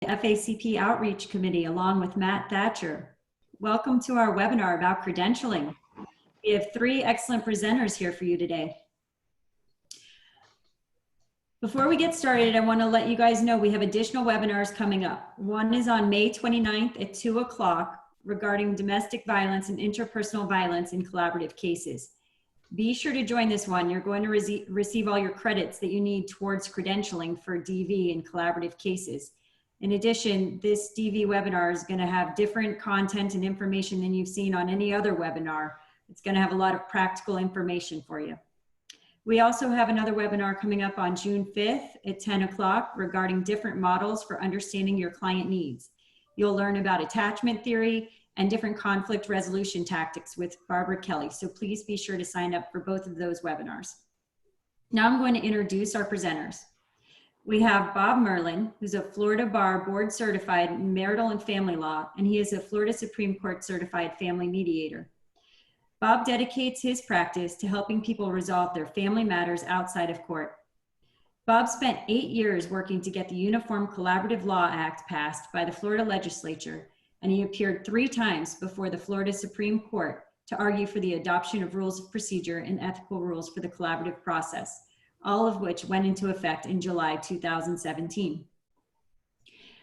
FACP Outreach Committee along with Matt Thatcher. Welcome to our webinar about credentialing. We have 3 excellent presenters here for you today. Before we get started, I want to let you guys know we have additional webinars coming up. One is on May 29th at 2 o'clock regarding domestic violence and interpersonal violence in collaborative cases. Be sure to join this one. You're going to receive all your credits that you need towards credentialing for DV in collaborative cases. In addition, this DV webinar is going to have different content and information than you've seen on any other webinar. It's going to have a lot of practical information for you. We also have another webinar coming up on June 5th at 10 o'clock regarding different models for understanding your client needs. You'll learn about attachment theory and different conflict resolution tactics with Barbara Kelly. So please be sure to sign up for both of those webinars. Now I'm going to introduce our presenters. We have Bob Merlin, who's a Florida Bar Board Certified in Marital and Family Law, and he is a Florida Supreme Court Certified Family Mediator. Bob dedicates his practice to helping people resolve their family matters outside of court. Bob spent 8 years working to get the Uniform Collaborative Law Act passed by the Florida legislature, and he appeared 3 times before the Florida Supreme Court to argue for the adoption of rules of procedure and ethical rules for the collaborative process, all of which went into effect in July 2017.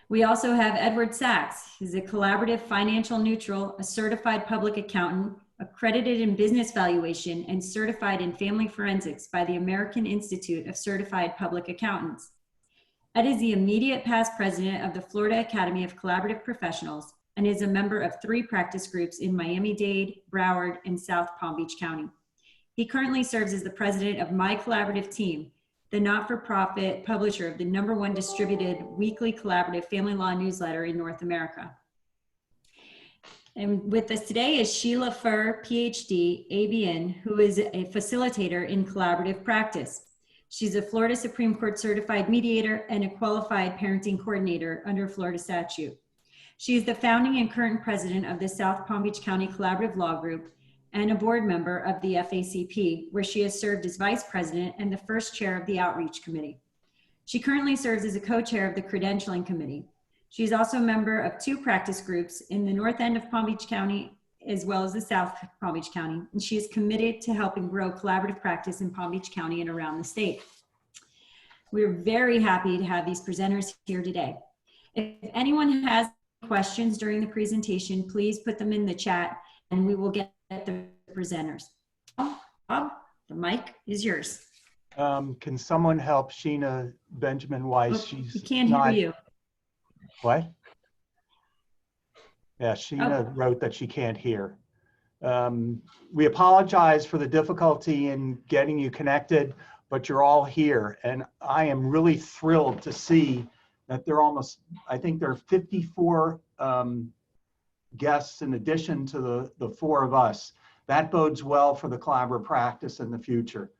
We also have Edward Sachs. He's a collaborative financial neutral, a certified public accountant, accredited in business valuation, and certified in family forensics by the American Institute of Certified Public Accountants. Ed is the immediate past president of the Florida Academy of Collaborative Professionals and is a member of 3 practice groups in Miami-Dade, Broward, and South Palm Beach County. He currently serves as the president of My Collaborative Team, the not-for-profit publisher of the #1 distributed weekly collaborative family law newsletter in North America. And with us today is Sheila Furr, PhD, ABN, who is a facilitator in collaborative practice. She's a Florida Supreme Court certified mediator and a qualified parenting coordinator under Florida statute. She is the founding and current president of the South Palm Beach County Collaborative Law Group and a board member of the FACP, where she has served as vice president and the first chair of the Outreach Committee. She currently serves as a co-chair of the Credentialing Committee. She is also a member of 2 practice groups in the north end of Palm Beach County, as well as the South Palm Beach County, and she is committed to helping grow collaborative practice in Palm Beach County and around the state. We're very happy to have these presenters here today. If anyone has questions during the presentation, please put them in the chat and we will get the presenters. Bob, the mic is yours. Can someone help Sheena Benjamin Weiss? Oh, we can't hear you. What? Yeah, Sheena wrote that she can't hear. We apologize for the difficulty in getting you connected, but you're all here. And I am really thrilled to see that there are almost, I think there are 54 guests in addition to the 4 of us. That bodes well for the collaborative practice in the future.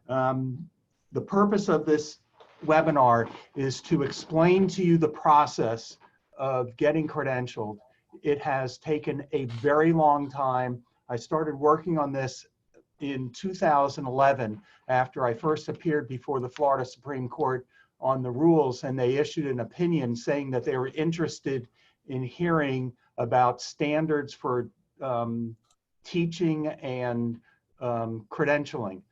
The purpose of this webinar is to explain to you the process of getting credentialed. It has taken a very long time. I started working on this in 2011 after I first appeared before the Florida Supreme Court on the rules, and they issued an opinion saying that they were interested in hearing about standards for teaching and credentialing.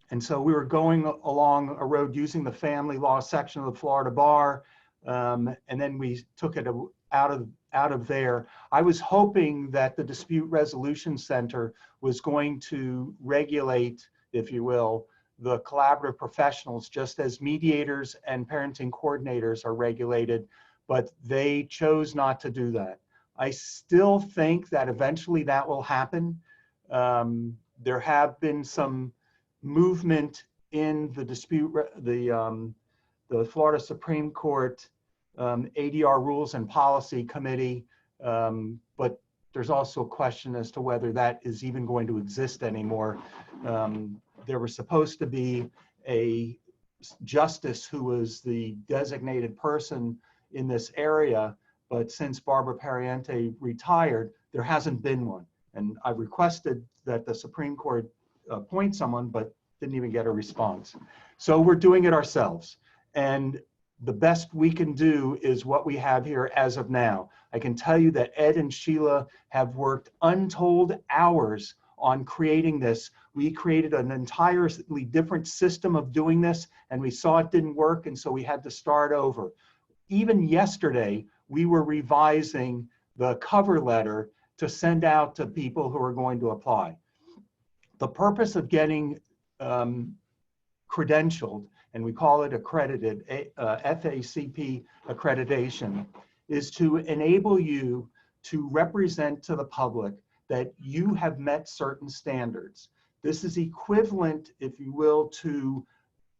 And so we were going along a road using the family law section of the Florida Bar, and then we took it out of there. I was hoping that the Dispute Resolution Center was going to regulate, if you will, the collaborative professionals just as mediators and parenting coordinators are regulated, but they chose not to do that. I still think that eventually that will happen. There have been some movement in the the Florida Supreme Court ADR Rules and Policy Committee, but there's also a question as to whether that is even going to exist anymore. There was supposed to be a justice who was the designated person in this area, but since Barbara Pariente retired, there hasn't been one. And I requested that the Supreme Court appoint someone, but didn't even get a response. So we're doing it ourselves. And the best we can do is what we have here as of now. I can tell you that Ed and Sheila have worked untold hours on creating this. We created an entirely different system of doing this, and we saw it didn't work, and so we had to start over. Even yesterday, we were revising the cover letter to send out to people who are going to apply. The purpose of getting credentialed, and we call it accredited, FACP accreditation, is to enable you to represent to the public that you have met certain standards. This is equivalent, if you will, to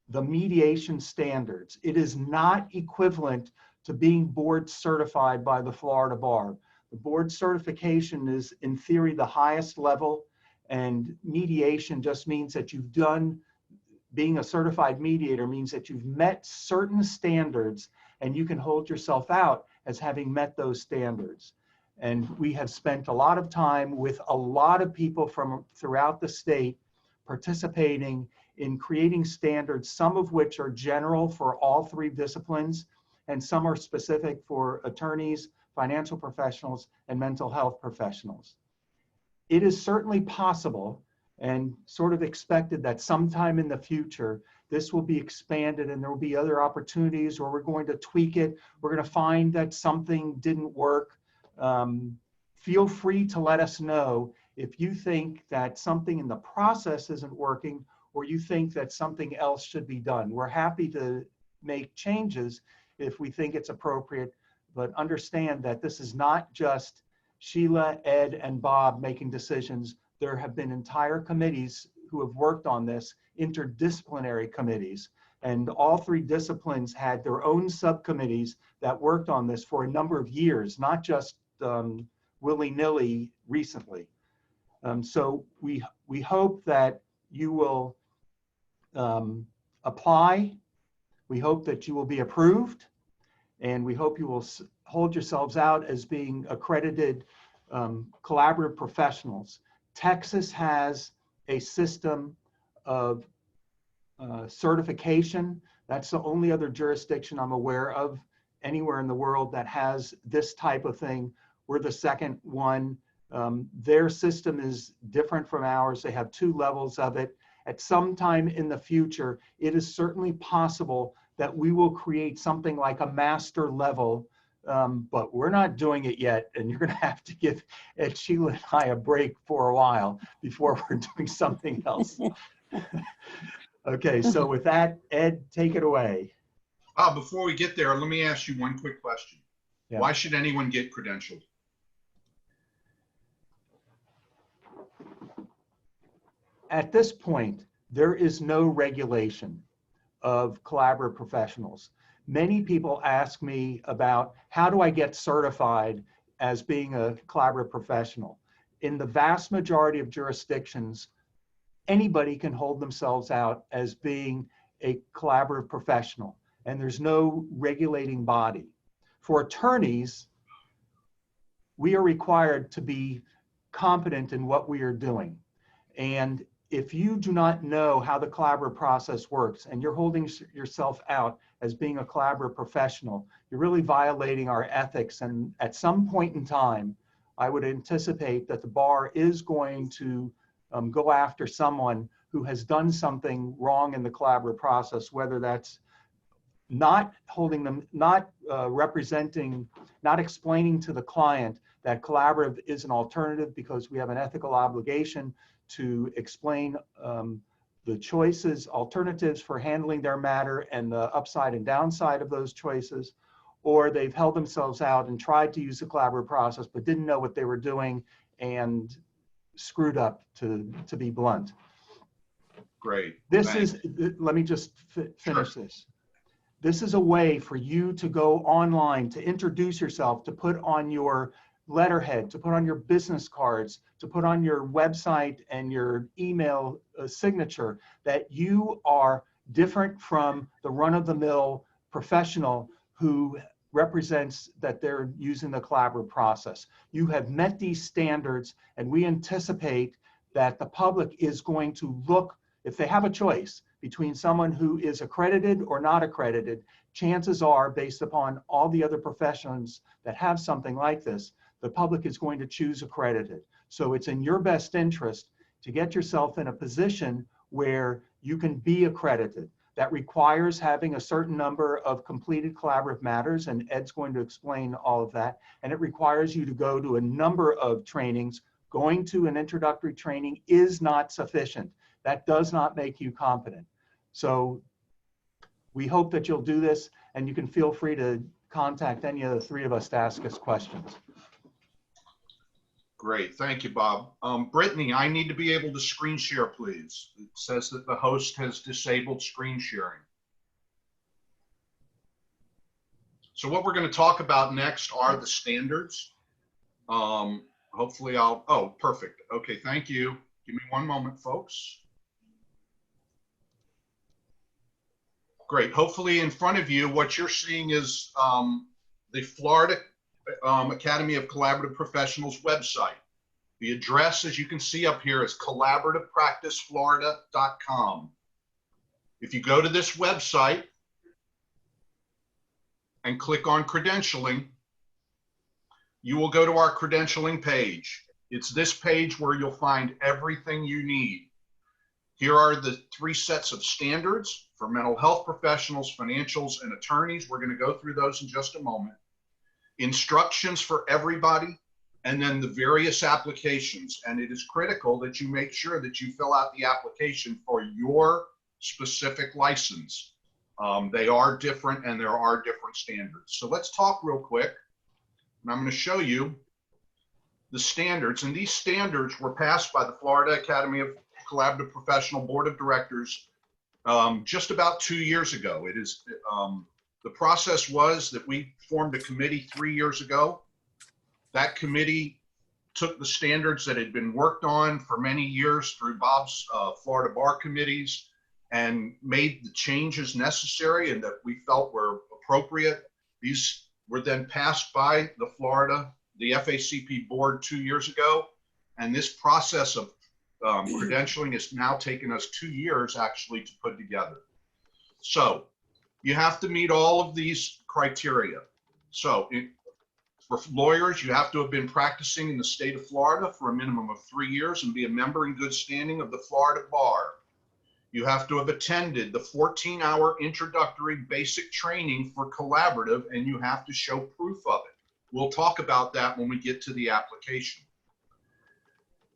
the mediation standards. It is not equivalent to being board certified by the Florida Bar. The board certification is, in theory, the highest level, and mediation just means that you've done, being a certified mediator means that you've met certain standards and you can hold yourself out as having met those standards. And we have spent a lot of time with a lot of people from throughout the state participating in creating standards, some of which are general for all three disciplines, and some are specific for attorneys, financial professionals, and mental health professionals. It is certainly possible and sort of expected that sometime in the future, this will be expanded and there will be other opportunities, or we're going to tweak it. We're going to find that something didn't work. Feel free to let us know if you think that something in the process isn't working, or you think that something else should be done. We're happy to make changes if we think it's appropriate, but understand that this is not just Sheila, Ed, and Bob making decisions. There have been entire committees who have worked on this, interdisciplinary committees, and all three disciplines had their own subcommittees that worked on this for a number of years, not just willy-nilly recently. So we hope that you will apply. We hope that you will be approved, and we hope you will hold yourselves out as being accredited collaborative professionals. Texas has a system of certification. That's the only other jurisdiction I'm aware of anywhere in the world that has this type of thing. We're the second one. Their system is different from ours. They have 2 levels of it. At some time in the future, it is certainly possible that we will create something like a master level, but we're not doing it yet, and you're going to have to give Ed, Sheila, and I a break for a while before we're doing something else. Okay, so with that, Ed, take it away. Before we get there, let me ask you one quick question. Yeah. Why should anyone get credentialed? At this point, there is no regulation of collaborative professionals. Many people ask me about how do I get certified as being a collaborative professional. In the vast majority of jurisdictions, anybody can hold themselves out as being a collaborative professional, and there's no regulating body. For attorneys, we are required to be competent in what we are doing. And if you do not know how the collaborative process works and you're holding yourself out as being a collaborative professional, you're really violating our ethics. And at some point in time, I would anticipate that the bar is going to go after someone who has done something wrong in the collaborative process, whether that's not holding them, not representing, not explaining to the client that collaborative is an alternative, because we have an ethical obligation to explain the choices, alternatives for handling their matter and the upside and downside of those choices, or they've held themselves out and tried to use the collaborative process but didn't know what they were doing and screwed up, to be blunt. Great. This Thanks. is, let me just finish this. This is a way for you to go online, to introduce yourself, to put on your letterhead, to put on your business cards, to put on your website and your email signature that you are different from the run-of-the-mill professional who represents that they're using the collaborative process. You have met these standards, and we anticipate that the public is going to look, if they have a choice, between someone who is accredited or not accredited, chances are, based upon all the other professions that have something like this, the public is going to choose accredited. So it's in your best interest to get yourself in a position where you can be accredited. That requires having a certain number of completed collaborative matters, and Ed's going to explain all of that. And it requires you to go to a number of trainings. Going to an introductory training is not sufficient. That does not make you competent. So we hope that you'll do this, and you can feel free to contact any of the three of us to ask us questions. Great, thank you, Bob. Brittany, I need to be able to screen share, please. It says that the host has disabled screen sharing. So what we're going to talk about next are the standards. Hopefully oh, perfect. Okay, thank you. Give me one moment, folks. Great, hopefully in front of you, what you're seeing is the Florida Academy of Collaborative Professionals website. The address, as you can see up here, is collaborativepracticeflorida.com. If you go to this website and click on credentialing, you will go to our credentialing page. It's this page where you'll find everything you need. Here are the 3 sets of standards for mental health professionals, financials, and attorneys. We're going to go through those in just a moment. Instructions for everybody, and then the various applications. And it is critical that you make sure that you fill out the application for your specific license. They are different, and there are different standards. So let's talk real quick, and I'm going to show you the standards. And these standards were passed by the Florida Academy of Collaborative Professional Board of Directors just about 2 years ago. It is the process was that we formed a committee 3 years ago. That committee took the standards that had been worked on for many years through Bob's Florida bar committees and made the changes necessary and that we felt were appropriate. These were then passed by the FACP board 2 years ago. And this process of credentialing has now taken us 2 years actually to put together. So you have to meet all of these criteria. So for lawyers, you have to have been practicing in the state of Florida for a minimum of 3 years and be a member in good standing of the Florida bar. You have to have attended the 14-hour introductory basic training for collaborative, and you have to show proof of it. We'll talk about that when we get to the application.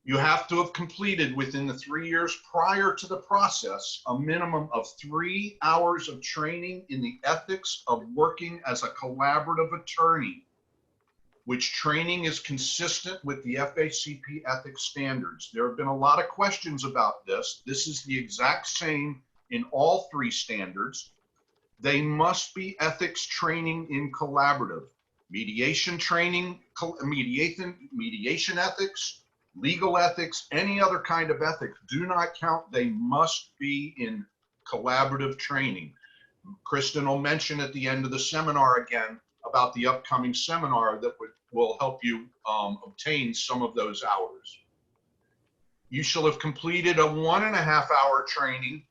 You have to have completed within the 3 years prior to the process a minimum of 3 hours of training in the ethics of working as a collaborative attorney, which training is consistent with the FACP ethics standards. There have been a lot of questions about this. This is the exact same in all 3 standards. They must be ethics training in collaborative. Mediation training, mediation ethics, legal ethics, any other kind of ethics do not count. They must be in collaborative training. Kristen will mention at the end of the seminar again about the upcoming seminar that will help you obtain some of those hours. You shall have completed a 1.5-hour training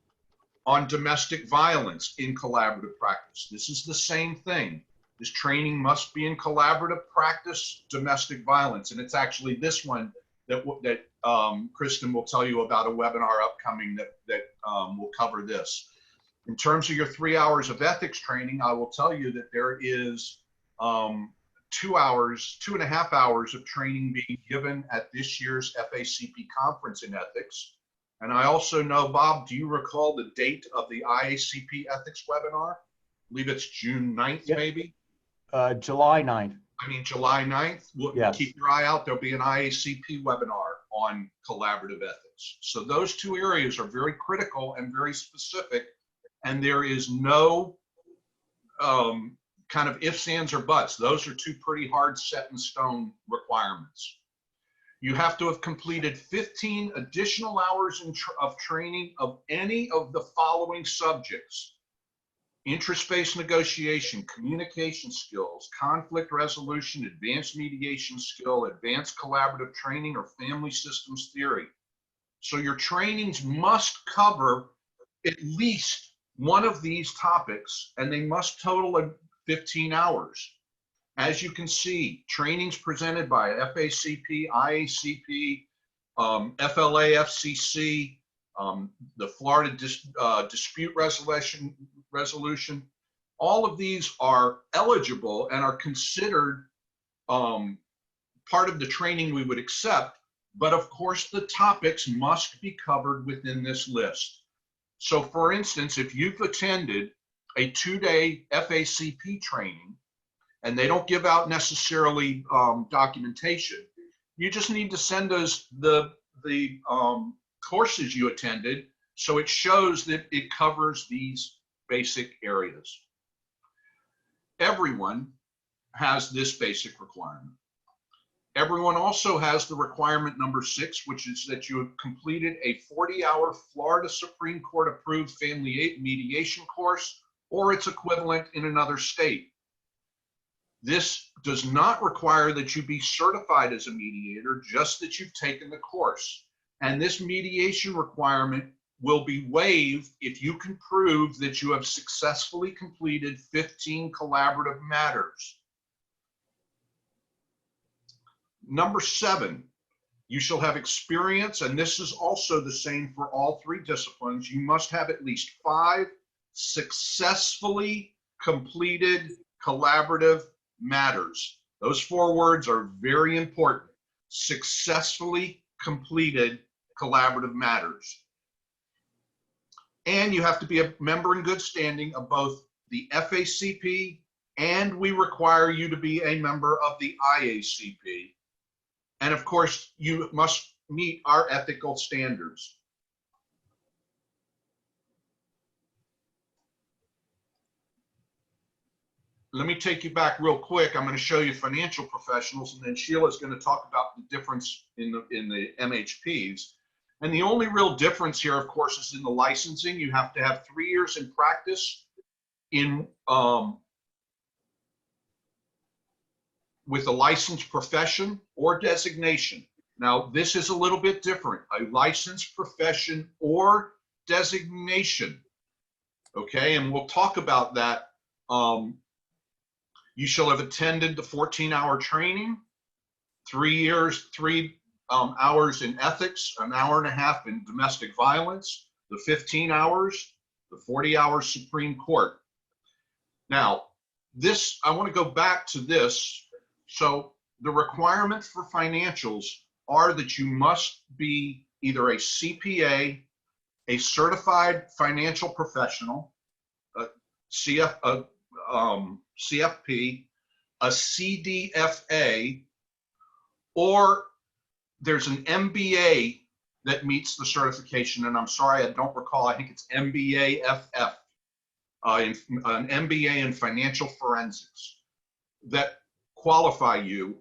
on domestic violence in collaborative practice. This is the same thing. This training must be in collaborative practice, domestic violence. And it's actually this one that Kristen will tell you about, a webinar upcoming that will cover this. In terms of your 3 hours of ethics training, I will tell you that there is 2.5 hours of training being given at this year's FACP conference in ethics. And I also know, Bob, do you recall the date of the IACP ethics webinar? I believe it's June 9th, yep. Maybe? July 9th. I mean, July 9th. Yes. Keep your eye out. There'll be an IACP webinar on collaborative ethics. So those 2 areas are very critical and very specific. And there is no kind of ifs, ands, or buts. Those are 2 pretty hard set in stone requirements. You have to have completed 15 additional hours of training of any of the following subjects: interest-based negotiation, communication skills, conflict resolution, advanced mediation skill, advanced collaborative training, or family systems theory. So your trainings must cover at least one of these topics, and they must total 15 hours. As you can see, trainings presented by FACP, IACP, FLA, FCC, the Florida Dispute Resolution. All of these are eligible and are considered part of the training we would accept, but of course the topics must be covered within this list. So for instance, if you've attended a 2-day FACP training, and they don't give out necessarily documentation, you just need to send us the courses you attended, so it shows that it covers these basic areas. Everyone has this basic requirement. Everyone also has the requirement number 6, which is that you have completed a 40-hour Florida Supreme Court approved family mediation course or its equivalent in another state. This does not require that you be certified as a mediator, just that you've taken the course. And this mediation requirement will be waived if you can prove that you have successfully completed 15 collaborative matters. Number 7, you shall have experience, and this is also the same for all 3 disciplines. You must have at least 5 successfully completed collaborative matters. Those 4 words are very important. Successfully completed collaborative matters. And you have to be a member in good standing of both the FACP, and we require you to be a member of the IACP. And of course, you must meet our ethical standards. Let me take you back real quick. I'm going to show you financial professionals, and then Sheila's going to talk about the difference in the MHPs. And the only real difference here, of course, is in the licensing. You have to have 3 years in practice in with a licensed profession or designation. Now, this is a little bit different. A licensed profession or designation. Okay, and we'll talk about that. You shall have attended the 14-hour training, 3 hours in ethics, an hour and a half in domestic violence, the 15 hours, the 40 hours Supreme Court. Now, this, I want to go back to this. So the requirements for financials are that you must be either a CPA, a certified financial professional, a CFP, a CDFA, or there's an MBA that meets the certification. And I'm sorry, I don't recall. I think it's MBA-FF, an MBA in financial forensics, that qualify you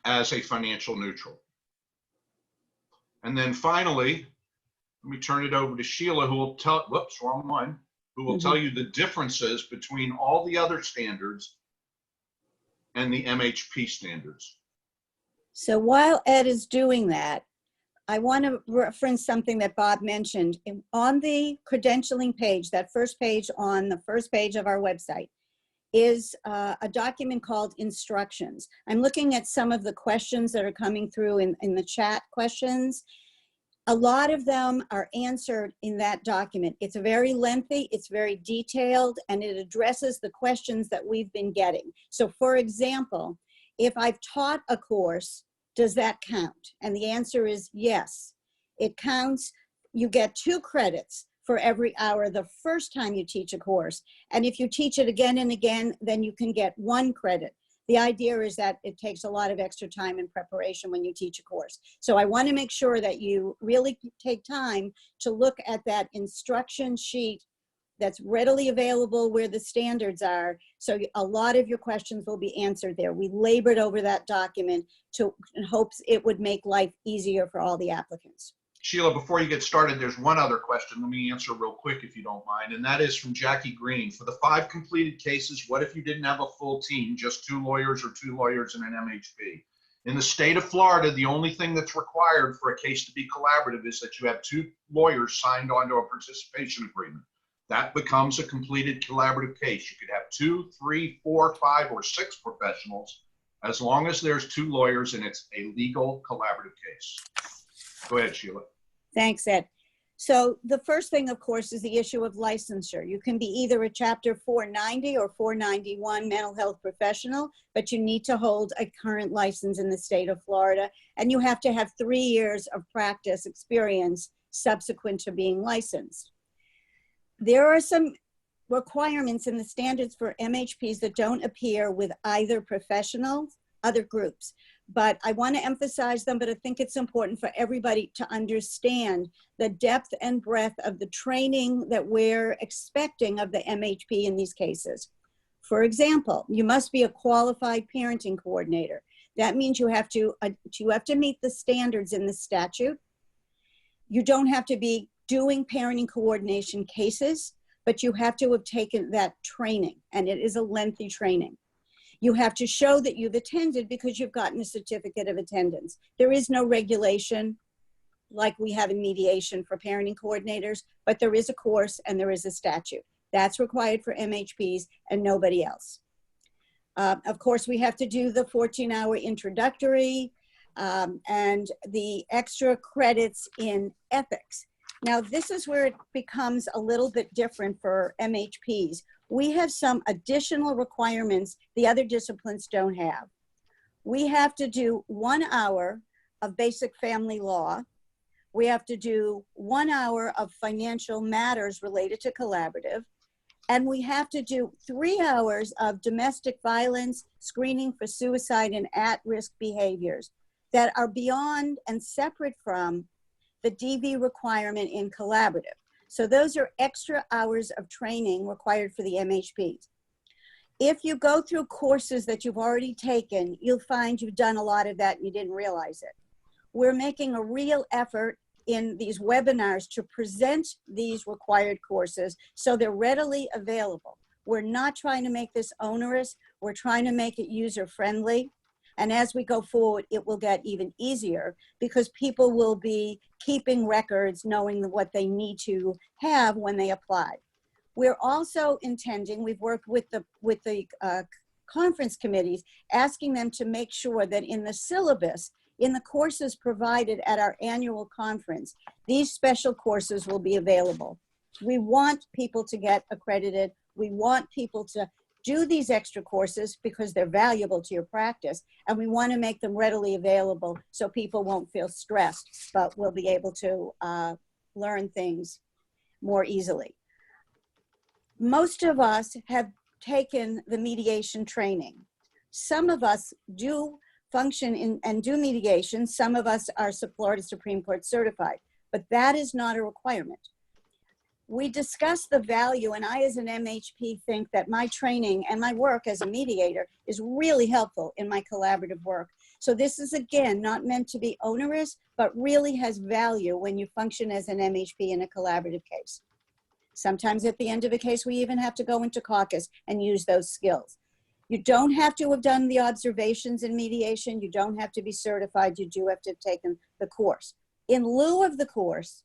as a financial neutral. And then finally, let me turn it over to Sheila, who will tell, whoops, wrong one, who will tell you the differences between all the other standards and the MHP standards. So while Ed is doing that, I want to reference something that Bob mentioned. On the credentialing page, that first page on the first page of our website, is a document called instructions. I'm looking at some of the questions that are coming through in the chat questions. A lot of them are answered in that document. It's very lengthy, it's very detailed, and it addresses the questions that we've been getting. So for example, if I've taught a course, does that count? And the answer is yes, it counts. You get 2 credits for every hour the first time you teach a course. And if you teach it again and again, then you can get 1 credit. The idea is that it takes a lot of extra time and preparation when you teach a course. So I want to make sure that you really take time to look at that instruction sheet that's readily available where the standards are. So a lot of your questions will be answered there. We labored over that document in hopes it would make life easier for all the applicants. Sheila, before you get started, there's one other question. Let me answer real quick if you don't mind. And that is from Jackie Green. For the 5 completed cases, what if you didn't have a full team, just 2 lawyers or 2 lawyers and an MHP? In the state of Florida, the only thing that's required for a case to be collaborative is that you have 2 lawyers signed onto a participation agreement. That becomes a completed collaborative case. You could have 2, 3, 4, 5, or 6 professionals, as long as there's 2 lawyers and it's a legal collaborative case. Go ahead, Sheila. Thanks, Ed. So the first thing, of course, is the issue of licensure. You can be either a Chapter 490 or 491 mental health professional, but you need to hold a current license in the state of Florida, and you have to have 3 years of practice experience subsequent to being licensed. There are some requirements in the standards for MHPs that don't appear with either professionals, other groups. But I want to emphasize them, but I think it's important for everybody to understand the depth and breadth of the training that we're expecting of the MHP in these cases. For example, you must be a qualified parenting coordinator. That means you have to meet the standards in the statute. You don't have to be doing parenting coordination cases, but you have to have taken that training, and it is a lengthy training. You have to show that you've attended because you've gotten a certificate of attendance. There is no regulation like we have in mediation for parenting coordinators, but there is a course and there is a statute. That's required for MHPs and nobody else. Of course, we have to do the 14-hour introductory and the extra credits in ethics. Now, this is where it becomes a little bit different for MHPs. We have some additional requirements the other disciplines don't have. We have to do 1 hour of basic family law. We have to do 1 hour of financial matters related to collaborative. And we have to do 3 hours of domestic violence, screening for suicide and at-risk behaviors that are beyond and separate from the DV requirement in collaborative. So those are extra hours of training required for the MHPs. If you go through courses that you've already taken, you'll find you've done a lot of that and you didn't realize it. We're making a real effort in these webinars to present these required courses so they're readily available. We're not trying to make this onerous. We're trying to make it user-friendly. And as we go forward, it will get even easier because people will be keeping records, knowing what they need to have when they apply. We're also intending, we've worked with the conference committees, asking them to make sure that in the syllabus, in the courses provided at our annual conference, these special courses will be available. We want people to get accredited. We want people to do these extra courses because they're valuable to your practice, and we want to make them readily available so people won't feel stressed, but will be able to learn things more easily. Most of us have taken the mediation training. Some of us do function in and do mediation. Some of us are Florida Supreme Court certified, but that is not a requirement. We discussed the value, and I as an MHP think that my training and my work as a mediator is really helpful in my collaborative work. So this is, again, not meant to be onerous, but really has value when you function as an MHP in a collaborative case. Sometimes at the end of a case, we even have to go into caucus and use those skills. You don't have to have done the observations in mediation. You don't have to be certified. You do have to have taken the course. In lieu of the course,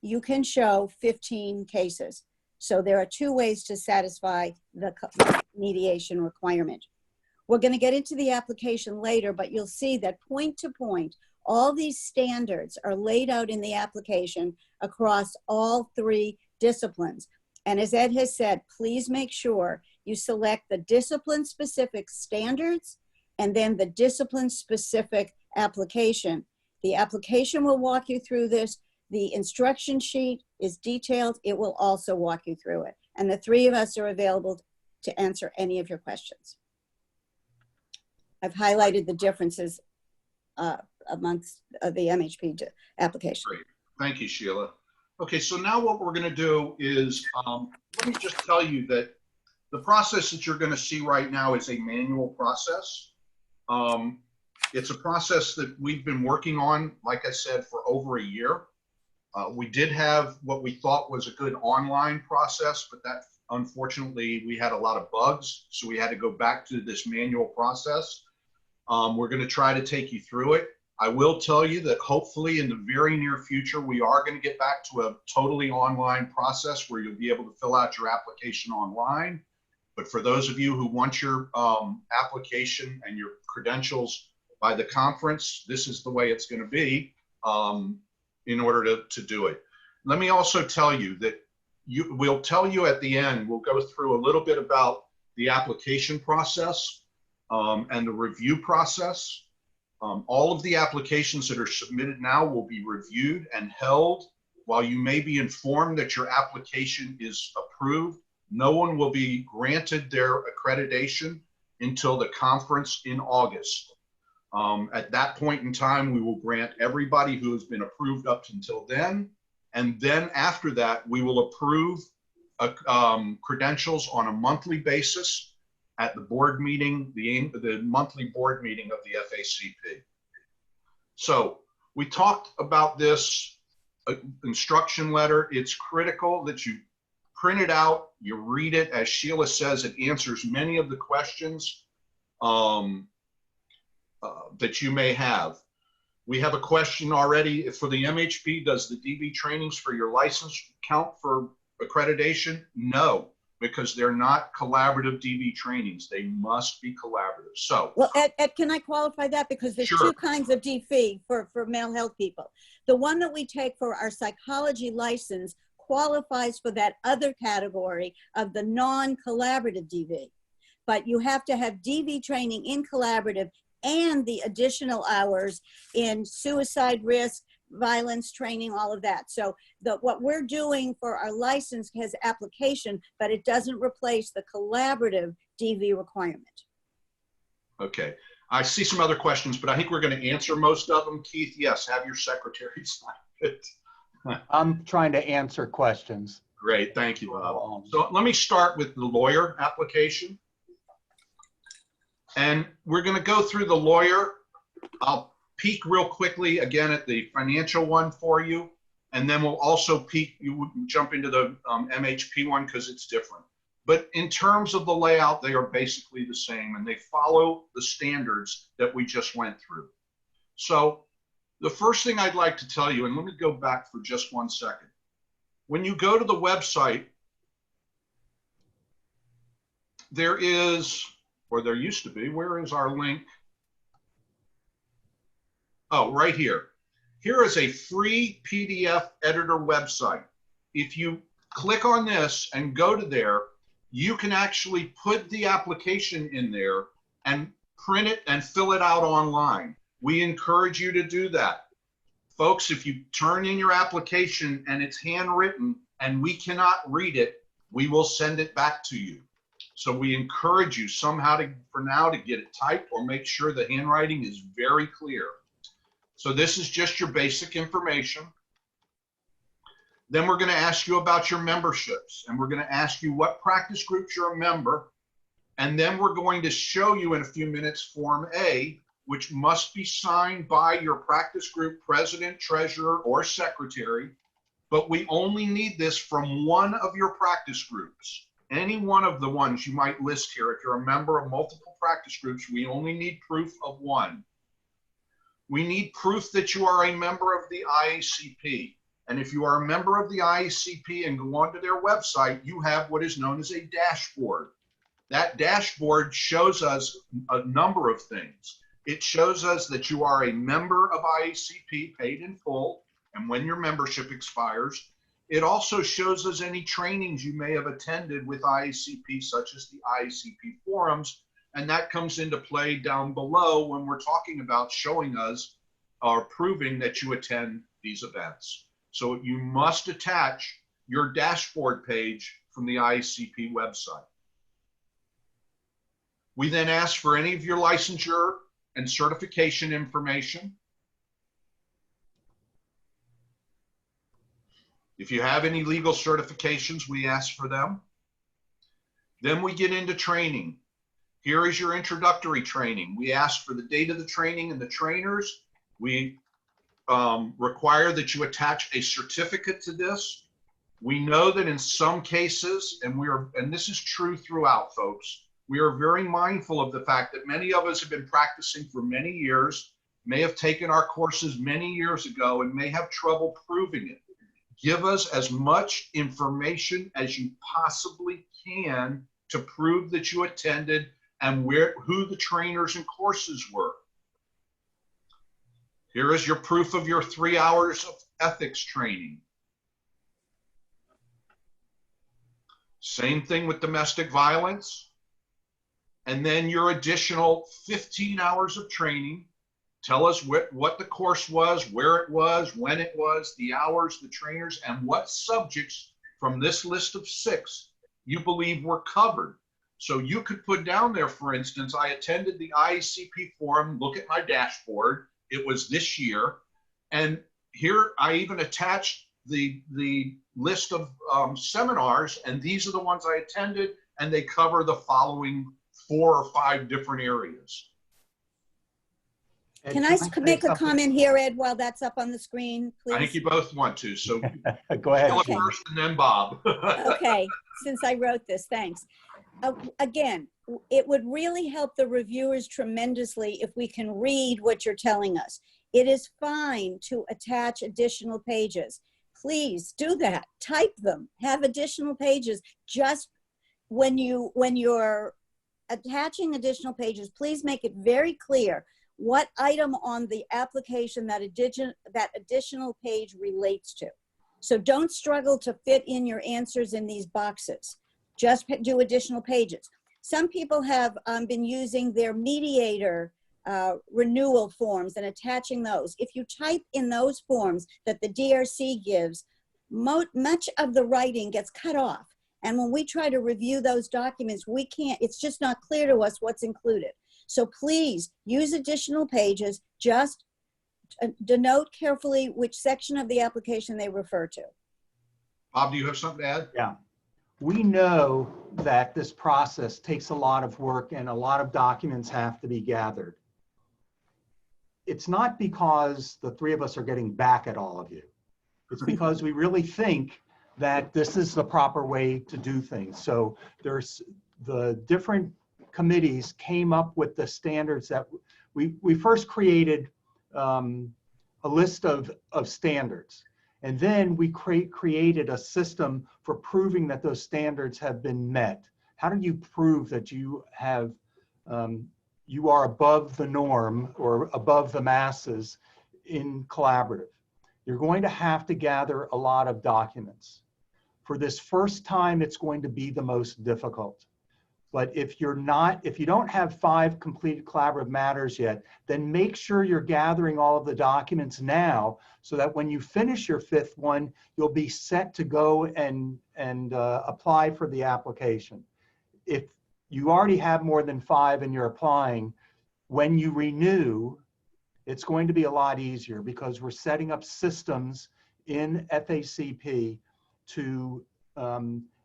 you can show 15 cases. So there are 2 ways to satisfy the mediation requirement. We're going to get into the application later, but you'll see that point to point, all these standards are laid out in the application across all 3 disciplines. And as Ed has said, please make sure you select the discipline-specific standards and then the discipline-specific application. The application will walk you through this. The instruction sheet is detailed. It will also walk you through it. And the 3 of us are available to answer any of your questions. I've highlighted the differences amongst the MHP application. Great. Thank you, Sheila. Okay, so now what we're going to do is, let me just tell you that the process that you're going to see right now is a manual process. It's a process that we've been working on, like I said, for over a year. We did have what we thought was a good online process, but that unfortunately we had a lot of bugs, so we had to go back to this manual process. We're going to try to take you through it. I will tell you that hopefully in the very near future, we are going to get back to a totally online process where you'll be able to fill out your application online. But for those of you who want your application and your credentials by the conference, this is the way it's going to be in order to do it. Let me also tell you that we'll tell you at the end, we'll go through a little bit about the application process and the review process. All of the applications that are submitted now will be reviewed and held. While you may be informed that your application is approved, no one will be granted their accreditation until the conference in August. At that point in time, we will grant everybody who has been approved up until then. And then after that, we will approve credentials on a monthly basis at the board meeting, the monthly board meeting of the FACP. So we talked about this instruction letter. It's critical that you print it out, you read it. As Sheila says, it answers many of the questions that you may have. We have a question already for the MHP. Does the DV trainings for your license count for accreditation? No, because they're not collaborative DV trainings. They must be collaborative. So, well, Ed, can I qualify that? Because there's Sure. two kinds of DV for mental health people. The one that we take for our psychology license qualifies for that other category of the non-collaborative DV. But you have to have DV training in collaborative and the additional hours in suicide risk, violence training, all of that. So what we're doing for our license has application, but it doesn't replace the collaborative DV requirement. okay. I see some other questions, but I think we're going to answer most of them. Keith, yes, have your secretary sign it. I'm trying to answer questions. Great, thank you, Bob. So let me start with the lawyer application. And we're going to go through the lawyer. I'll peek real quickly again at the financial one for you. And then we'll also peek, you jump into the MHP one because it's different. But in terms of the layout, they are basically the same and they follow the standards that we just went through. So the first thing I'd like to tell you, and let me go back for just 1 second. When you go to the website, there is, or there used to be, where is our link? Oh, right here. Here is a free PDF editor website. If you click on this and go to there, you can actually put the application in there and print it and fill it out online. We encourage you to do that. Folks, if you turn in your application and it's handwritten and we cannot read it, we will send it back to you. So we encourage you somehow for now to get it typed or make sure the handwriting is very clear. So this is just your basic information. Then we're going to ask you about your memberships and we're going to ask you what practice groups you're a member. And then we're going to show you in a few minutes Form A, which must be signed by your practice group president, treasurer, or secretary. But we only need this from one of your practice groups. Any one of the ones you might list here. If you're a member of multiple practice groups, we only need proof of one. We need proof that you are a member of the IACP. And if you are a member of the IACP and go onto their website, you have what is known as a dashboard. That dashboard shows us a number of things. It shows us that you are a member of IACP, paid in full, and when your membership expires. It also shows us any trainings you may have attended with IACP, such as the IACP forums, and that comes into play down below when we're talking about showing us or proving that you attend these events. So you must attach your dashboard page from the IACP website. We then ask for any of your licensure and certification information. If you have any legal certifications, we ask for them. Then we get into training. Here is your introductory training. We ask for the date of the training and the trainers. We require that you attach a certificate to this. We know that in some cases, and this is true throughout, folks, We are very mindful of the fact that many of us have been practicing for many years, may have taken our courses many years ago, and may have trouble proving it. Give us as much information as you possibly can to prove that you attended and who the trainers and courses were. Here is your proof of your 3 hours of ethics training. Same thing with domestic violence. And then your additional 15 hours of training. Tell us what the course was, where it was, when it was, the hours, the trainers, and what subjects from this list of 6 you believe were covered. So you could put down there, for instance, I attended the IACP forum, look at my dashboard. It was this year. And here I even attached the list of seminars, and these are the ones I attended, and they cover the following 4 or 5 different areas. Can I make a comment here, Ed, while that's up on the screen, please? I think you both want to, so go ahead. Sheila Okay. first and then Bob. Okay, since I wrote this, thanks. Again, it would really help the reviewers tremendously if we can read what you're telling us. It is fine to attach additional pages. Please do that. Type them. Have additional pages. Just when you're attaching additional pages, please make it very clear what item on the application that additional page relates to. So don't struggle to fit in your answers in these boxes. Just do additional pages. Some people have been using their mediator renewal forms and attaching those. If you type in those forms that the DRC gives, much of the writing gets cut off. And when we try to review those documents, we can't, it's just not clear to us what's included. So please use additional pages, just denote carefully which section of the application they refer to. Bob, do you have something to add? Yeah. We know that this process takes a lot of work and a lot of documents have to be gathered. It's not because the 3 of us are getting back at all of you. It's because we really think that this is the proper way to do things. So there's the different committees came up with the standards that we first created a list of standards. And then we created a system for proving that those standards have been met. How do you prove that you have, you are above the norm or above the masses in collaborative? You're going to have to gather a lot of documents. For this first time, it's going to be the most difficult. But if you don't have 5 completed collaborative matters yet, then make sure you're gathering all of the documents now so that when you finish your 5th one, you'll be set to go and apply for the application. If you already have more than 5 and you're applying, when you renew, it's going to be a lot easier because we're setting up systems in FACP to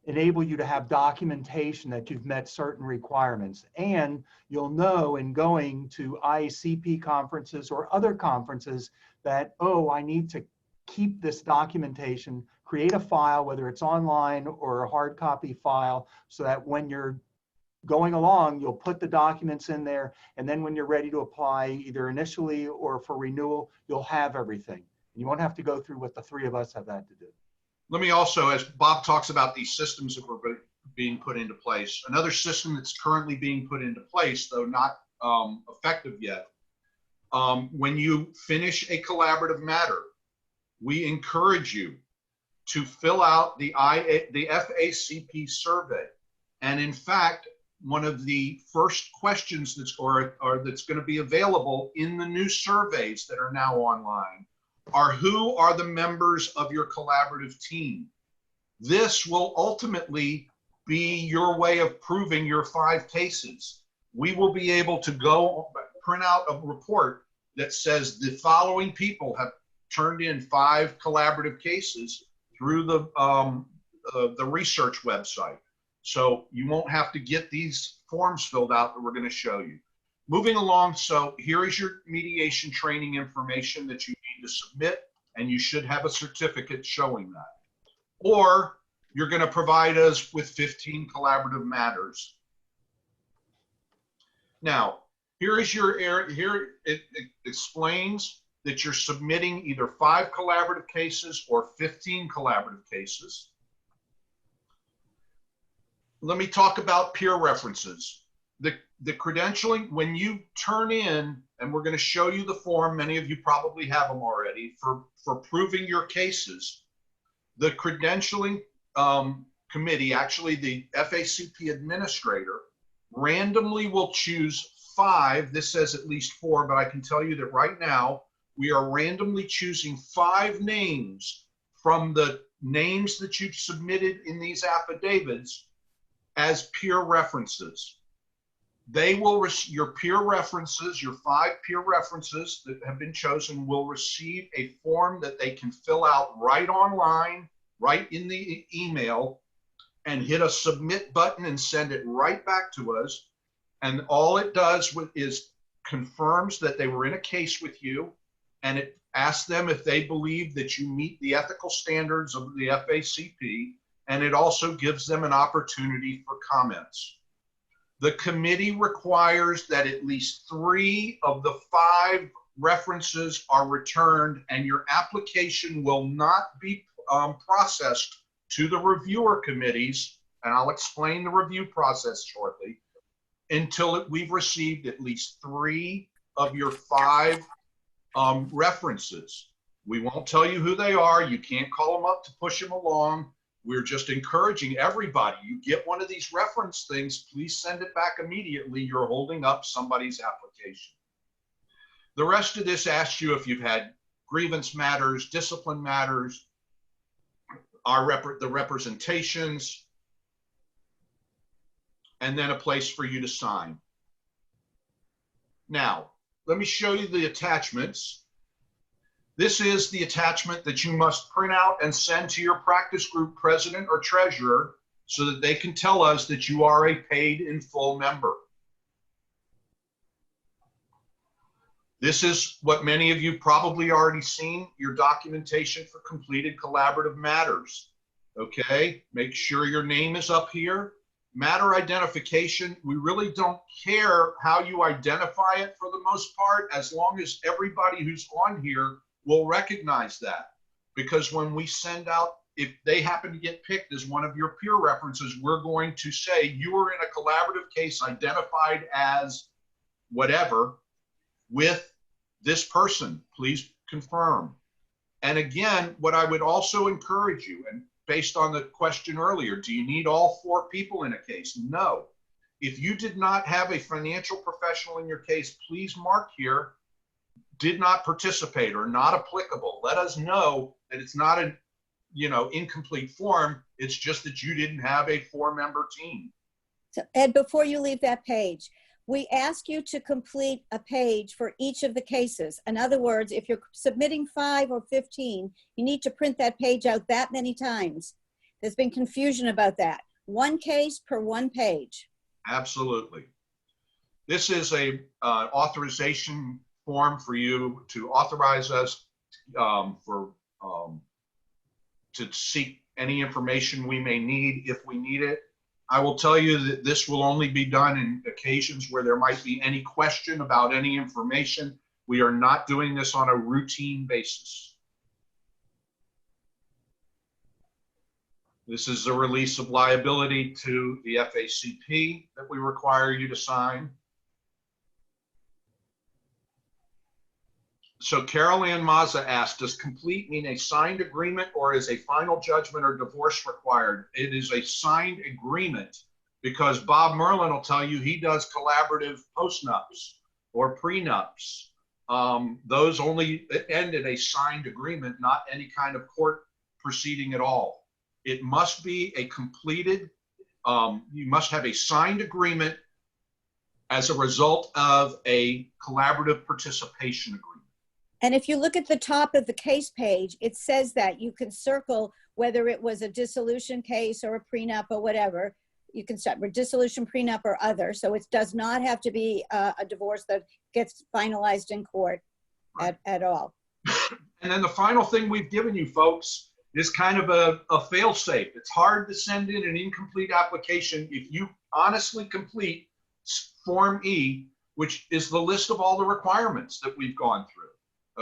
enable you to have documentation that you've met certain requirements. And you'll know in going to IACP conferences or other conferences that, oh, I need to keep this documentation, create a file, whether it's online or a hard copy file, so that when you're going along, you'll put the documents in there. And then when you're ready to apply, either initially or for renewal, you'll have everything. You won't have to go through what the 3 of us have had to do. Let me also, as Bob talks about these systems that were being put into place, another system that's currently being put into place, though not effective yet, when you finish a collaborative matter, we encourage you to fill out the FACP survey. And in fact, one of the first questions that's going to be available in the new surveys that are now online are who are the members of your collaborative team. This will ultimately be your way of proving your 5 cases. We will be able to go print out a report that says the following people have turned in 5 collaborative cases through the research website. So you won't have to get these forms filled out that we're going to show you. Moving along, so here is your mediation training information that you need to submit, and you should have a certificate showing that. Or you're going to provide us with 15 collaborative matters. Now, here is your error. Here it explains that you're submitting either 5 collaborative cases or 15 collaborative cases. Let me talk about peer references. The credentialing, when you turn in, and we're going to show you the form, many of you probably have them already, for proving your cases, the credentialing committee, actually the FACP administrator, randomly will choose 5. This says at least 4, but I can tell you that right now we are randomly choosing 5 names from the names that you've submitted in these affidavits as peer references. They will, your peer references, your 5 peer references that have been chosen will receive a form that they can fill out right online, right in the email, and hit a submit button and send it right back to us. And all it does is confirms that they were in a case with you, and it asks them if they believe that you meet the ethical standards of the FACP, and it also gives them an opportunity for comments. The committee requires that at least 3 of the 5 references are returned, and your application will not be processed to the reviewer committees, and I'll explain the review process shortly, until we've received at least 3 of your 5 references. We won't tell you who they are. You can't call them up to push them along. We're just encouraging everybody. You get one of these reference things, please send it back immediately. You're holding up somebody's application. The rest of this asks you if you've had grievance matters, discipline matters, the representations, and then a place for you to sign. Now, let me show you the attachments. This is the attachment that you must print out and send to your practice group president or treasurer so that they can tell us that you are a paid in full member. This is what many of you probably already seen, your documentation for completed collaborative matters. Okay, make sure your name is up here. Matter identification, we really don't care how you identify it for the most part, as long as everybody who's on here will recognize that. Because when we send out, if they happen to get picked as one of your peer references, we're going to say you were in a collaborative case identified as whatever with this person, please confirm. And again, what I would also encourage you, and based on the question earlier, do you need all 4 people in a case? No. If you did not have a financial professional in your case, please mark here, did not participate or not applicable. Let us know that it's not an, incomplete form. It's just that you didn't have a 4-member team. So Ed, before you leave that page, we ask you to complete a page for each of the cases. In other words, if you're submitting 5 or 15, you need to print that page out that many times. There's been confusion about that. 1 case per 1 page. Absolutely. This is a authorization form for you to authorize us to seek any information we may need if we need it. I will tell you that this will only be done in occasions where there might be any question about any information. We are not doing this on a routine basis. This is the release of liability to the FACP that we require you to sign. So Carol Ann Mazza asked, does complete mean a signed agreement or is a final judgment or divorce required? It is a signed agreement because Bob Merlin will tell you he does collaborative postnups or prenups. Those only end in a signed agreement, not any kind of court proceeding at all. It must be a completed, you must have a signed agreement as a result of a collaborative participation agreement. And if you look at the top of the case page, it says that you can circle whether it was a dissolution case or a prenup or whatever. You can start with dissolution, prenup, or other. So it does not have to be a divorce that gets finalized in court at all. And then the final thing we've given you folks is kind of a fail-safe. It's hard to send in an incomplete application if you honestly complete Form E, which is the list of all the requirements that we've gone through,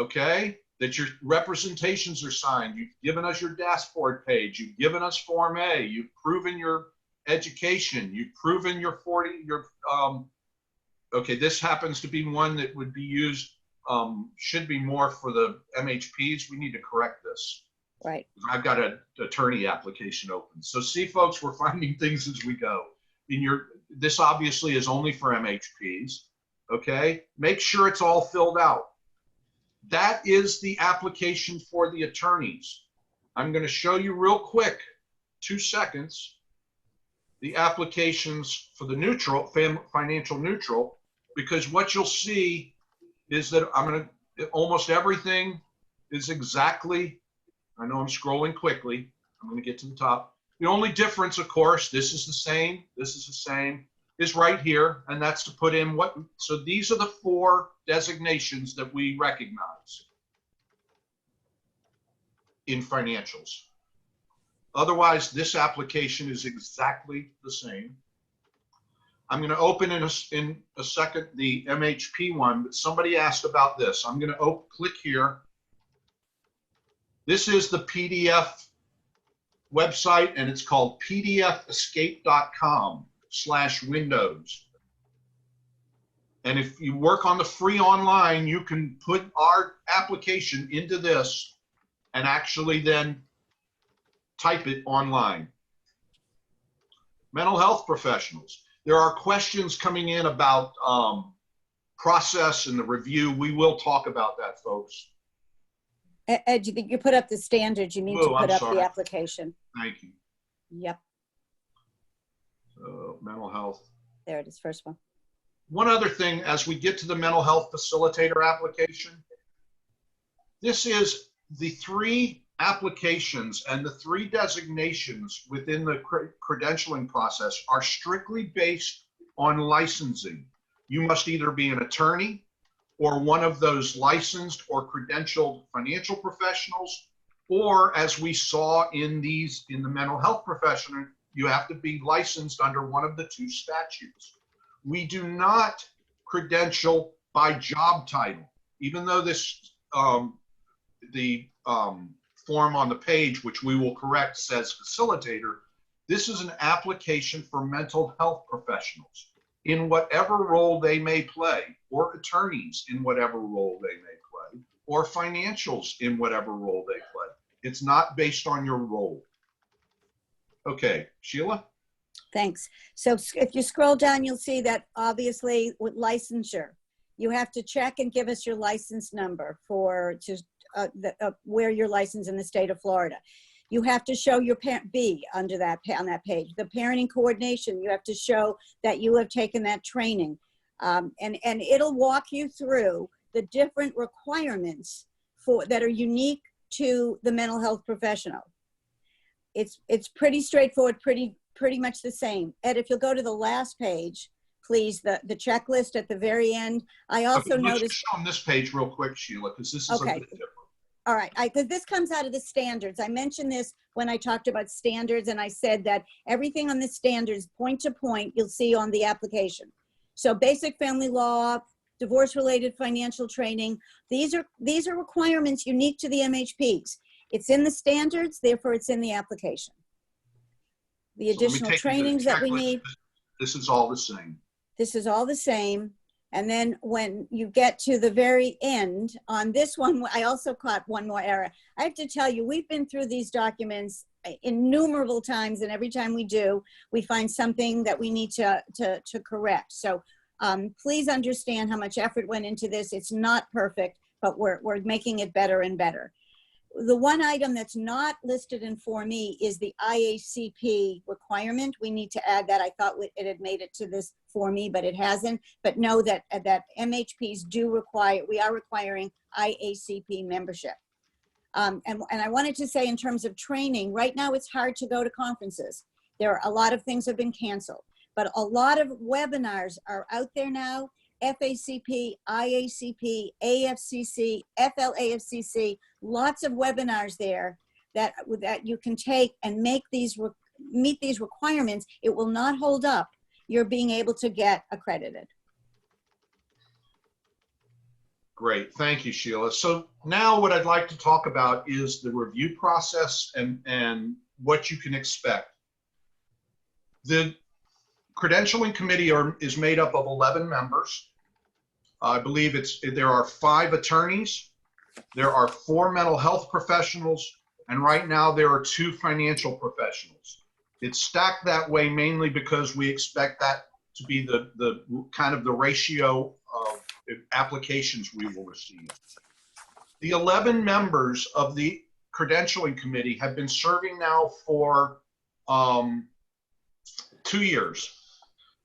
okay? That your representations are signed, you've given us your dashboard page, you've given us Form A, you've proven your education, you've proven your okay, this happens to be one that would be used, should be more for the MHPs. We need to correct this. Right. I've got an attorney application open. So see, folks, we're finding things as we go. This obviously is only for MHPs, okay? Make sure it's all filled out. That is the application for the attorneys. I'm going to show you real quick, 2 seconds, the applications for the neutral, financial neutral, because what you'll see is that almost everything is exactly, I know I'm scrolling quickly, I'm going to get to the top. The only difference, of course, this is the same, is right here, and that's to put in what, so these are the 4 designations that we recognize in financials. Otherwise, this application is exactly the same. I'm going to open in a second the MHP one, but somebody asked about this. I'm going to click here. This is the PDF website, and it's called pdfescape.com/windows. And if you work on the free online, you can put our application into this and actually then type it online. Mental health professionals. There are questions coming in about process and the review. We will talk about that, folks. Ed, you put up the standards. You need to put up the application. Thank you. Yep. Mental health. There it is, first one. One other thing, as we get to the mental health facilitator application, this is the 3 applications and the 3 designations within the credentialing process are strictly based on licensing. You must either be an attorney or one of those licensed or credentialed financial professionals, or as we saw in the mental health professional, you have to be licensed under one of the 2 statutes. We do not credential by job title, even though this, form on the page, which we will correct, says facilitator. This is an application for mental health professionals in whatever role they may play, or attorneys in whatever role they may play, or financials in whatever role they play. It's not based on your role. Okay, Sheila? Thanks. So if you scroll down, you'll see that obviously with licensure, you have to check and give us your license number for where you're licensed in the state of Florida. You have to show your B under that on that page. The parenting coordination, you have to show that you have taken that training, and it'll walk you through the different requirements that are unique to the mental health professional. It's pretty straightforward, pretty much the same. Ed, if you'll go to the last page, please, the checklist at the very end. I also noticed. Let's show them this page real quick, Sheila, because this is a bit different. All right, because this comes out of the standards. I mentioned this when I talked about standards, and I said that everything on the standards, point to point, you'll see on the application. So basic family law, divorce-related financial training, these are requirements unique to the MHPs. It's in the standards, therefore it's in the application. The additional trainings that we need. This is all the same. This is all the same. And then when you get to the very end on this one, I also caught one more error. I have to tell you, we've been through these documents innumerable times, and every time we do, we find something that we need to correct. So please understand how much effort went into this. It's not perfect, but we're making it better and better. The one item that's not listed in Form E is the IACP requirement. We need to add that. I thought it had made it to this Form E, but it hasn't. But know that MHPs do require, we are requiring IACP membership. And I wanted to say in terms of training, right now it's hard to go to conferences. There are a lot of things have been canceled, but a lot of webinars are out there now. FACP, IACP, AFCC, FLAFCC, lots of webinars there that you can take and meet these requirements. It will not hold up your being able to get accredited. Great, thank you, Sheila. So now what I'd like to talk about is the review process and what you can expect. The credentialing committee is made up of 11 members. I believe there are 5 attorneys, there are 4 mental health professionals, and right now there are 2 financial professionals. It's stacked that way mainly because we expect that to be the kind of the ratio of applications we will receive. The 11 members of the credentialing committee have been serving now for 2 years.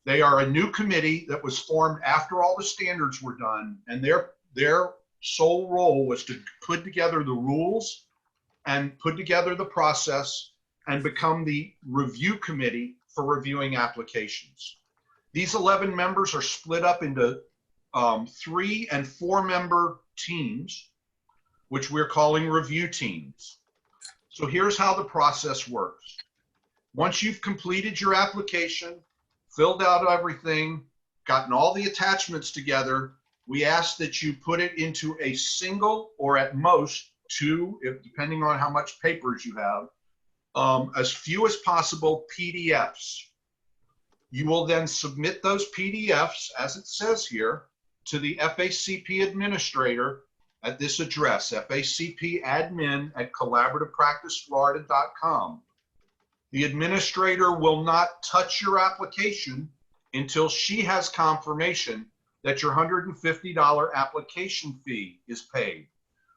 They are a new committee that was formed after all the standards were done, and their sole role was to put together the rules and put together the process and become the review committee for reviewing applications. These 11 members are split up into 3 and 4 member teams, which we're calling review teams. So here's how the process works. Once you've completed your application, filled out everything, gotten all the attachments together, we ask that you put it into a single or at most 2, depending on how much papers you have, as few as possible PDFs. You will then submit those PDFs, as it says here, to the FACP administrator at this address, facpadmin@collaborativepracticeflorida.com. The administrator will not touch your application until she has confirmation that your $150 application fee is paid.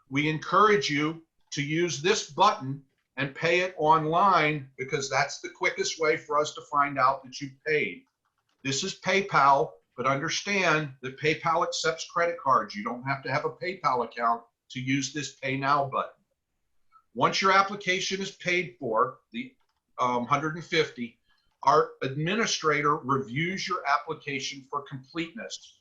We encourage you to use this button and pay it online because that's the quickest way for us to find out that you paid. This is PayPal, but understand that PayPal accepts credit cards. You don't have to have a PayPal account to use this Pay Now button. Once your application is paid for, the $150, our administrator reviews your application for completeness.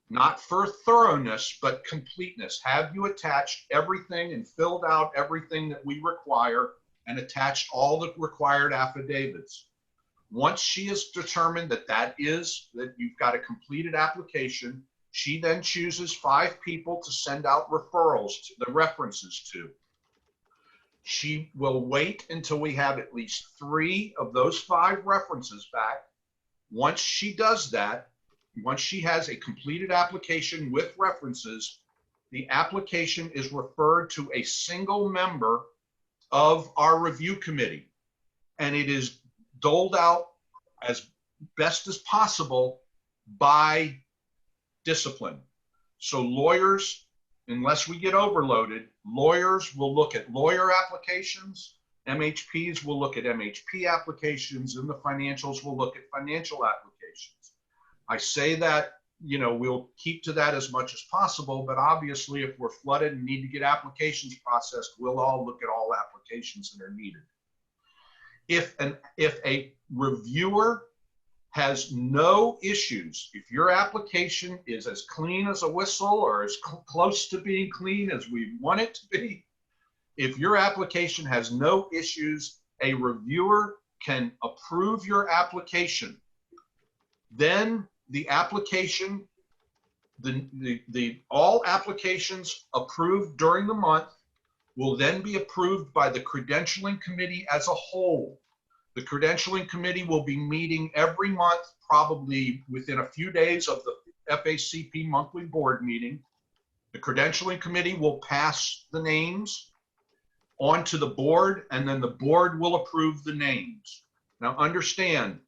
Not for thoroughness, but completeness. Have you attached everything and filled out everything that we require and attached all the required affidavits? Once she has determined that you've got a completed application, she then chooses 5 people to send out referrals to the references to. She will wait until we have at least 3 of those 5 references back. Once she does that, once she has a completed application with references, the application is referred to a single member of our review committee, and it is doled out as best as possible by discipline. So lawyers, unless we get overloaded, lawyers will look at lawyer applications, MHPs will look at MHP applications, and the financials will look at financial applications. I say that, we'll keep to that as much as possible, but obviously if we're flooded and need to get applications processed, we'll all look at all applications that are needed. If a reviewer has no issues, if your application is as clean as a whistle or as close to being clean as we want it to be, if your application has no issues, a reviewer can approve your application. Then the application, all applications approved during the month will then be approved by the credentialing committee as a whole. The credentialing committee will be meeting every month, probably within a few days of the FACP monthly board meeting. The credentialing committee will pass the names on to the board, and then the board will approve the names. Now understand,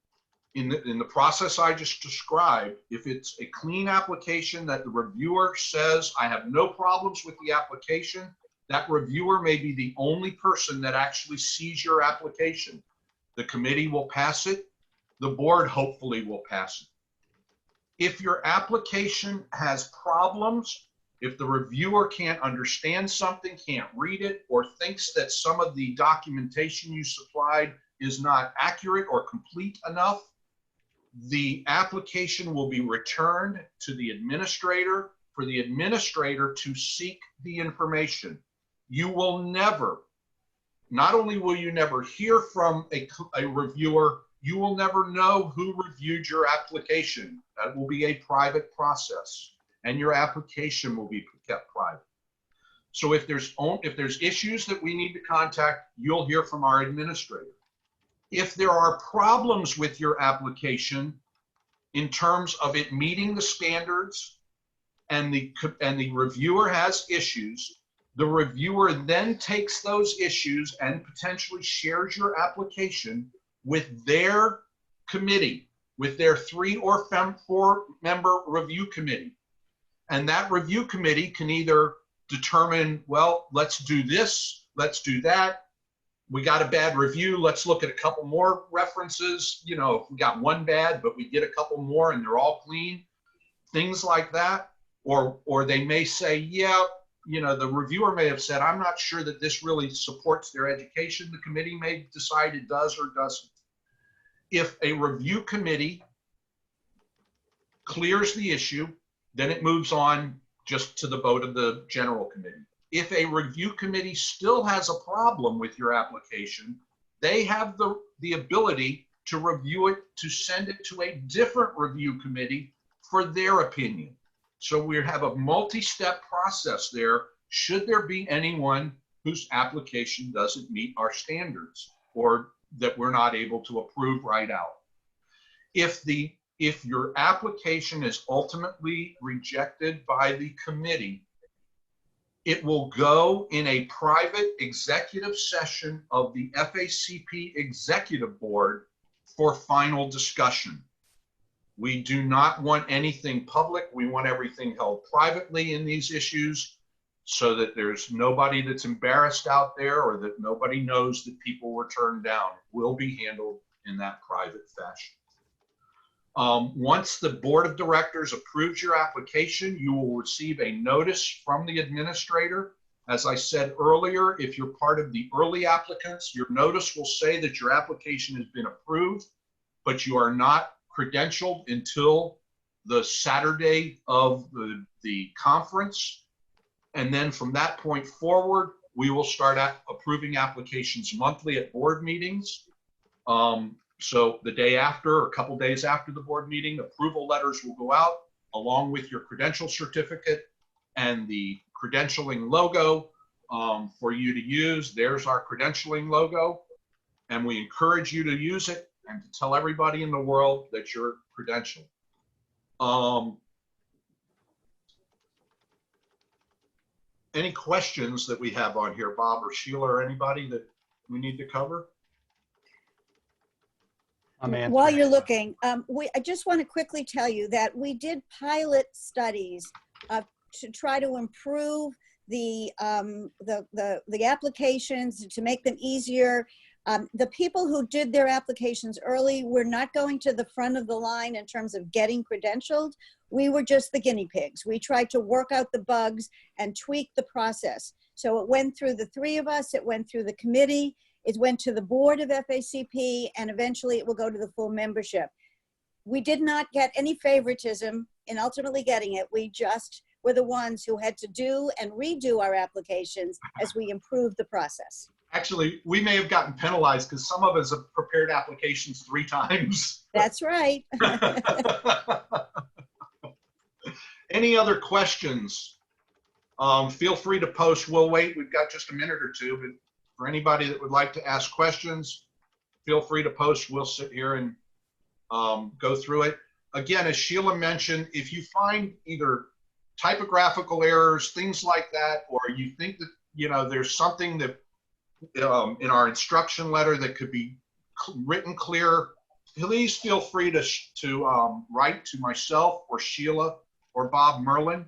in the process I just described, if it's a clean application that the reviewer says, I have no problems with the application, that reviewer may be the only person that actually sees your application. The committee will pass it. The board hopefully will pass it. If your application has problems, if the reviewer can't understand something, can't read it, or thinks that some of the documentation you supplied is not accurate or complete enough, the application will be returned to the administrator for the administrator to seek the information. You will never, not only will you never hear from a reviewer, you will never know who reviewed your application. That will be a private process. and your application will be kept private. So if there's issues that we need to contact, you'll hear from our administrator. If there are problems with your application in terms of it meeting the standards and the reviewer has issues, the reviewer then takes those issues and potentially shares your application with their committee, with their 3 or 4 member review committee. And that review committee can either determine, well, let's do this, let's do that. We got a bad review, let's look at a couple more references. You know, if we got one bad, but we get a couple more and they're all clean, things like that. Or they may say, yeah, you know, the reviewer may have said, I'm not sure that this really supports their education. The committee may decide it does or doesn't. If a review committee clears the issue, then it moves on just to the vote of the general committee. If a review committee still has a problem with your application, they have the ability to review it, to send it to a different review committee for their opinion. So we have a multi-step process there, should there be anyone whose application doesn't meet our standards or that we're not able to approve right out. If your application is ultimately rejected by the committee, it will go in a private executive session of the FACP Executive Board for final discussion. We do not want anything public. We want everything held privately in these issues so that there's nobody that's embarrassed out there or that nobody knows that people were turned down. It will be handled in that private fashion. Once the board of directors approves your application, you will receive a notice from the administrator. As I said earlier, if you're part of the early applicants, your notice will say that your application has been approved, but you are not credentialed until the Saturday of the conference. And then from that point forward, we will start approving applications monthly at board meetings. So the day after, or a couple days after the board meeting, approval letters will go out along with your credential certificate and the credentialing logo for you to use. There's our credentialing logo, and we encourage you to use it and to tell everybody in the world that you're credentialed. Any questions that we have on here, Bob or Sheila or anybody that we need to cover? While you're looking, I just want to quickly tell you that we did pilot studies to try to improve the applications, to make them easier. The people who did their applications early were not going to the front of the line in terms of getting credentialed. We were just the guinea pigs. We tried to work out the bugs and tweak the process. So it went through the 3 of us, it went through the committee, it went to the board of FACP, and eventually it will go to the full membership. We did not get any favoritism in ultimately getting it. We just were the ones who had to do and redo our applications as we improved the process. Actually, we may have gotten penalized because some of us have prepared applications 3 times. That's right. Any other questions? Feel free to post. We'll wait. We've got just a minute or two, but for anybody that would like to ask questions, feel free to post. We'll sit here and go through it. Again, as Sheila mentioned, if you find either typographical errors, things like that, or you think that, you know, there's something that in our instruction letter that could be written clear, please feel free to write to myself or Sheila or Bob Merlin.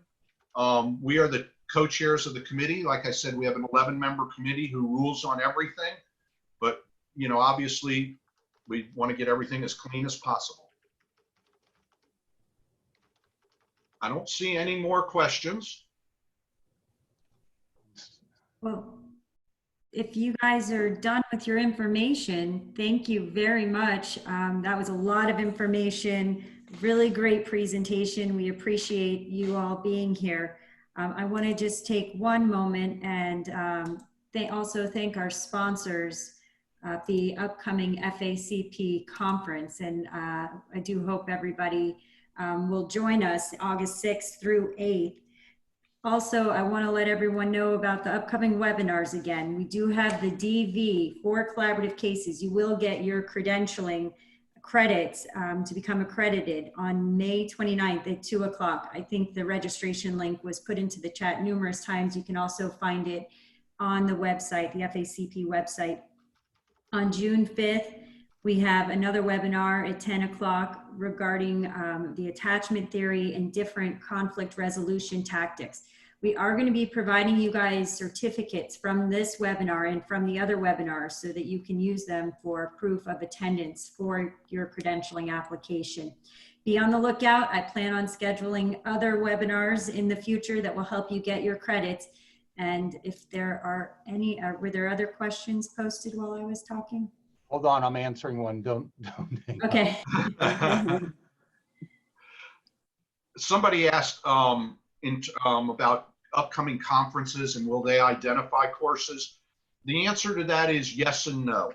We are the co-chairs of the committee. Like I said, we have an 11-member committee who rules on everything, but, you know, obviously we want to get everything as clean as possible. I don't see any more questions. Well, if you guys are done with your information, thank you very much. That was a lot of information, really great presentation. We appreciate you all being here. I want to just take one moment and also thank our sponsors at the upcoming FACP conference. And I do hope everybody will join us August 6th through 8th. Also, I want to let everyone know about the upcoming webinars again. We do have the DV for collaborative cases. You will get your credentialing credits to become accredited on May 29th at 2 o'clock. I think the registration link was put into the chat numerous times. You can also find it on the website, the FACP website. On June 5th, we have another webinar at 10 o'clock regarding the attachment theory and different conflict resolution tactics. We are going to be providing you guys certificates from this webinar and from the other webinars so that you can use them for proof of attendance for your credentialing application. Be on the lookout. I plan on scheduling other webinars in the future that will help you get your credits. And if there are any, were there other questions posted while I was talking? Hold on, I'm answering one. Don't hang up. Okay. Somebody asked about upcoming conferences and will they identify courses? The answer to that is yes and no.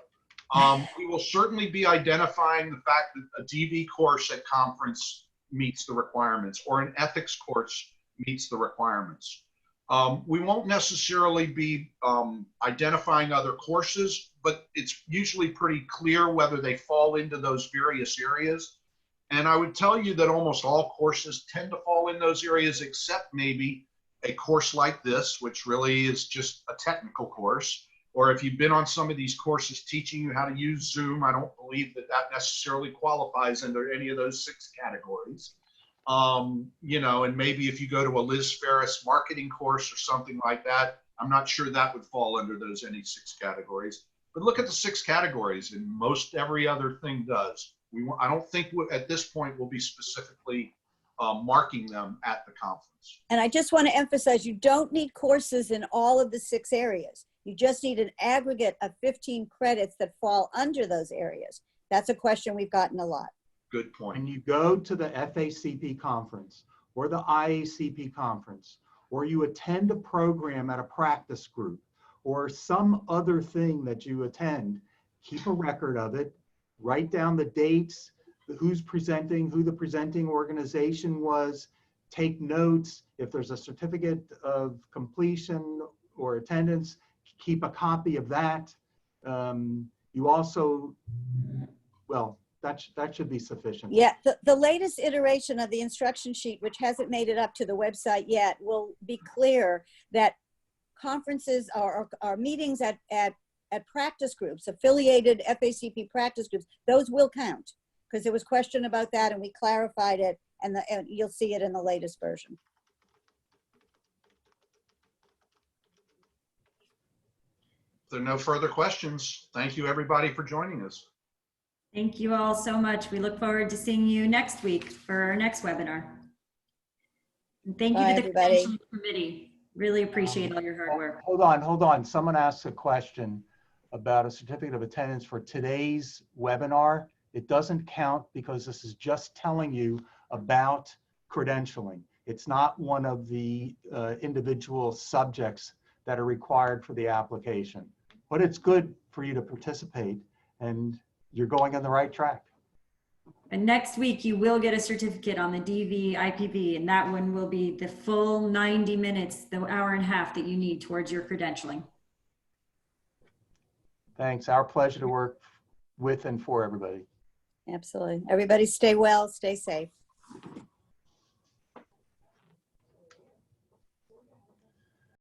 We will certainly be identifying the fact that a DV course at conference meets the requirements or an ethics course meets the requirements. We won't necessarily be identifying other courses, but it's usually pretty clear whether they fall into those various areas. And I would tell you that almost all courses tend to fall in those areas, except maybe a course like this, which really is just a technical course. Or if you've been on some of these courses teaching you how to use Zoom, I don't believe that that necessarily qualifies under any of those 6 categories. You know, and maybe if you go to a Liz Ferris marketing course or something like that, I'm not sure that would fall under those any 6 categories. But look at the 6 categories, and most every other thing does. I don't think at this point we'll be specifically marking them at the conference. And I just want to emphasize, you don't need courses in all of the 6 areas. You just need an aggregate of 15 credits that fall under those areas. That's a question we've gotten a lot. Good point. When you go to the FACP conference or the IACP conference, or you attend a program at a practice group or some other thing that you attend, keep a record of it, write down the dates, who's presenting, who the presenting organization was, take notes. If there's a certificate of completion or attendance, keep a copy of that. You also, well, that should be sufficient. Yeah, the latest iteration of the instruction sheet, which hasn't made it up to the website yet, will be clear that conferences or meetings at practice groups, affiliated FACP practice groups, those will count, because there was question about that and we clarified it, and you'll see it in the latest version. If there are no further questions, thank you everybody for joining us. Thank you all so much. We look forward to seeing you next week for our next webinar. And thank you Bye, to the everybody. Credentialing Committee. Really appreciate all your hard work. Hold on. Someone asked a question about a certificate of attendance for today's webinar. It doesn't count because this is just telling you about credentialing. It's not one of the individual subjects that are required for the application. But it's good for you to participate, and you're going on the right track. And next week you will get a certificate on the DV IPV, and that one will be the full 90 minutes, the hour and a half that you need towards your credentialing. Thanks. Our pleasure to work with and for everybody. Absolutely. Everybody stay well, stay safe.